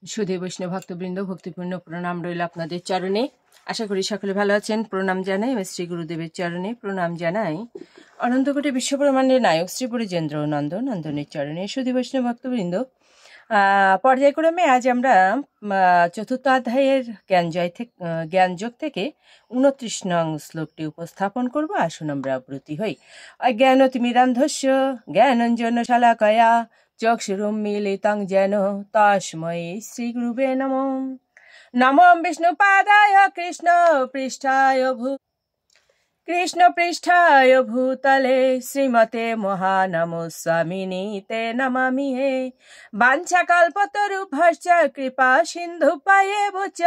সুধী বৈষ্ণব ভক্তবৃন্দ, ভক্তিপূর্ণ প্রণাম রইল আপনাদের চরণে। আশা করি সকলে ভালো আছেন। প্রণাম জানাই আমি শ্রী গুরুদেবের চরণে, প্রণাম জানাই অনন্তকোটি বিশ্বব্রহ্মাণ্ডের নায়ক শ্রী ব্রজেন্দ্র নন্দনের চরণে। সুধী বৈষ্ণব ভক্তবৃন্দ, পর্যায়ক্রমে আজ আমরা চতুর্থ অধ্যায়ের জ্ঞানযোগ থেকে 29 নং শ্লোকটি উপস্থাপন করব। আসুন আমরা ব্রতী হই। অজ্ঞানতিমিরান্ধস্য জ্ঞানঞ্জন শালাকয়া চক্ষুরুন্মীলিতং যেন তস্मै শ্রীগুরুবে নমঃ। নমো বিষ্ণুপাদায় কৃষ্ণপৃষ্ঠায় ভূতলে শ্রীমতে মহানমো স্বামিনী তে নমামি হে। বাঞ্ছাকল্পতরুভ্যশ্চ কৃপা সিন্ধুপায়েব চ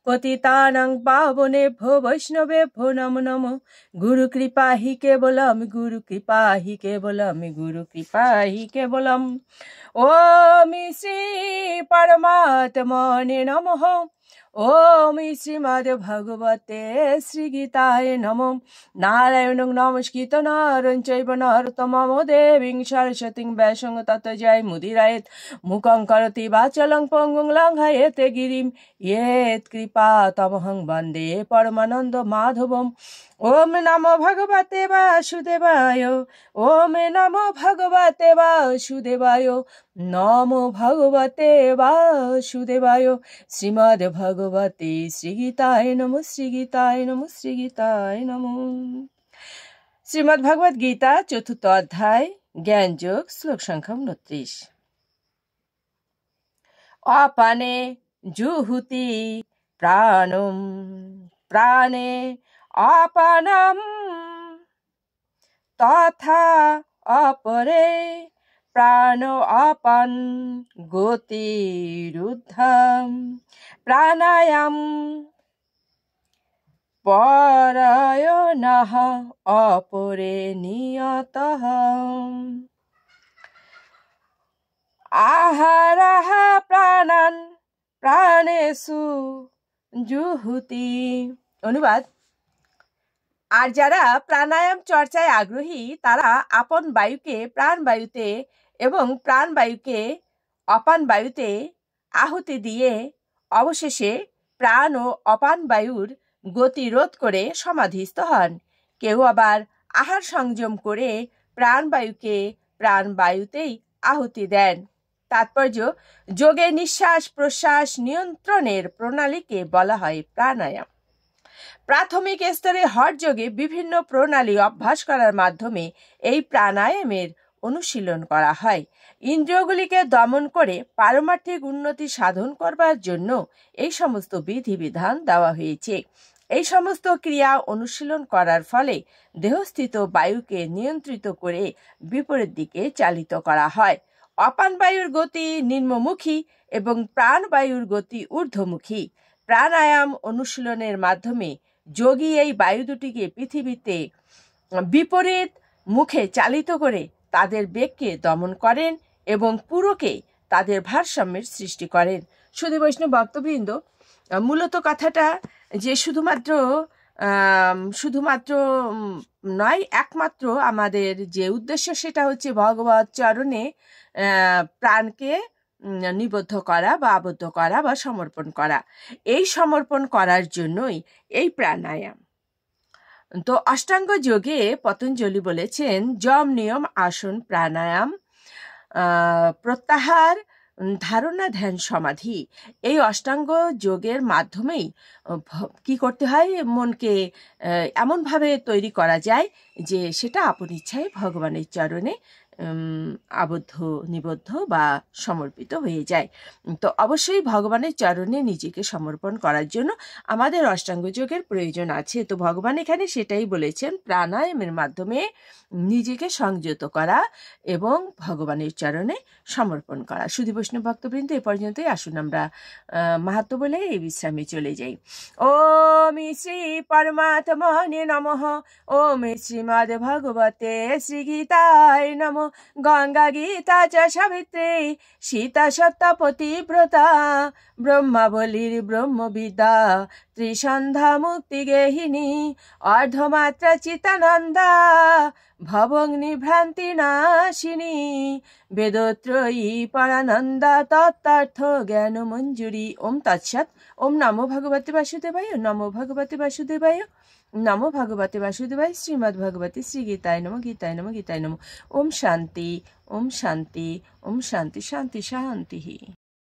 পতিতানাং পাবনেভ্যো বৈষ্ণবেভ্যো নমো নমঃ। গুরু কৃপা হি কেবলম, গুরু কৃপা হি কেবলম, গুরু কৃপা হি কেবলম। ওম শ্রী পরমাত্মনে নমঃ। ওম শ্রীমদ্ ভগবতে শ্রীগীতায় নমঃ। নারায়ণং নমস্কৃত্য নরং চৈব নরোত্তমং দেবীং সরস্বতীং ব্যাসং ততো জয়মুদীরয়েৎ। মুখং করোতি বাচালং পঙ্গুং লঙ্ঘয়েতে গিরিম ইয়েৎ কৃপা তমহং বন্দে পরমানন্দ মাধবম। ওম নমো ভগবতে বাসুদেবায়, ওম নমো ভগবতে বাসুদেবায়, নমো ভগবতে বাসুদেবায়। শ্রীমদ্ ভগবতে শ্রীগীতায় নমঃ, শ্রীগীতায় নমঃ, শ্রীগীতায় নমঃ। শ্রীমদ্ ভগবদ গীতা চতুর্থ অধ্যায় জ্ঞানযোগ, শ্লোক সংখ্যা 29। অপানে জুহুতি প্রাণম, প্রাণে অপানম, তথা অপরে প্রাণ অপান গতিরুদ্ধম। প্রাণায়াম পরায়ণঃ অপরে নিয়তঃ। আহারঃ প্রাণান প্রাণেষু জুহুতি। অনুবাদ: আর যারা প্রাণায়াম চর্চায় আগ্রহী তারা আপন বায়ুকে প্রাণবায়ুতে এবং প্রাণবায়ুকে অপান বায়ুতে আহুতি দিয়ে অবশেষে প্রাণ ও অপান বায়ুর গতি রোধ করে সমাধিস্থ হন। কেউ আবার আহার সংযম করে প্রাণবায়ুকে প্রাণবায়ুতেই আহুতি দেন। তাৎপর্য: যোগে নিঃশ্বাস প্রশ্বাস নিয়ন্ত্রণের প্রণালীকে বলা হয় প্রাণায়াম। প্রাথমিক স্তরে হঠযোগে বিভিন্ন প্রণালী অভ্যাস করার মাধ্যমে এই প্রাণায়ামের অনুশীলন করা হয়। ইন্দ্রিয়গুলিকে দমন করে পারমার্থিক উন্নতি সাধন করবার জন্য এই সমস্ত বিধিবিধান দেওয়া হয়েছে। এই সমস্ত ক্রিয়া অনুশীলন করার ফলে দেহস্থিত বায়ুকে নিয়ন্ত্রিত করে বিপরীত দিকে চালিত করা হয়। অপান বায়ুর গতি নিম্নমুখী এবং প্রাণবায়ুর গতি ঊর্ধ্বমুখী। প্রাণায়াম অনুশীলনের মাধ্যমে যোগী এই বায়ু দুটিকে পৃথিবীতে বিপরীত মুখে চালিত করে তাদের বেগকে দমন করেন এবং পুরোকে তাদের ভারসাম্যের সৃষ্টি করেন। সুধী বৈষ্ণব ভক্তবৃন্দ, মূলত কথাটা যে শুধুমাত্র নয়, একমাত্র আমাদের যে উদ্দেশ্য সেটা হচ্ছে ভগবৎ চরণে প্রাণকে নিবদ্ধ করা বা আবদ্ধ করা বা সমর্পণ করা। এই সমর্পণ করার জন্যই এই প্রাণায়াম। তো অষ্টাঙ্গ যোগে পতঞ্জলি বলেছেন, যম নিয়ম আসন প্রাণায়াম প্রত্যাহার ধারণা ধ্যান সমাধি। এই অষ্টাঙ্গ যোগের মাধ্যমেই কি করতে হয়, মনকে এমনভাবে তৈরি করা যায় যে সেটা আপন ইচ্ছায় ভগবানের চরণে আবদ্ধ নিবদ্ধ বা সমর্পিত হয়ে যায়। তো অবশ্যই ভগবানের চরণে নিজেকে সমর্পণ করার জন্য আমাদের অষ্টাঙ্গ যোগের প্রয়োজন আছে। তো ভগবান এখানে সেটাই বলেছেন, প্রাণায়ামের মাধ্যমে নিজেকে সংযত করা এবং ভগবানের চরণে সমর্পণ করা। সুধী বৈষ্ণব ভক্তবৃন্দ, এ পর্যন্তই। আসুন আমরা মাহাত্ম্য বলে এই বিশ্রামে চলে যাই। ওম শ্রী পরমাত্মনে নমঃ। ওম শ্রীমদ্ ভগবতে শ্রীগীতায় নমঃ। গঙ্গা গীতা চ সাবিত্রী সীতা সত্য পতিব্রতা ব্রহ্মাবলীর ব্রহ্মবিদ্যা ত্রিসন্ধ্যা মুক্তি গেহিনী অর্ধমাত্রা চিতানন্দা ভবগ্নিভ্রান্তিনাশিনী বেদত্রয়ী পরানন্দা তত্ত্বার্থ জ্ঞান মঞ্জুরি। ওম তৎসৎ। ওম নমো ভগবতে বাসুদেবায়, নমো ভগবতে বাসুদেবায়, নমো ভগবতে বাসুদেবায়। শ্রীমদ্ ভগবতী শ্রী গীতায় নমো, গীতায় নমো, গীতায় নমো। ওম শান্তি, ওম শান্তি, ওম শান্তি, শান্তি শান্তি।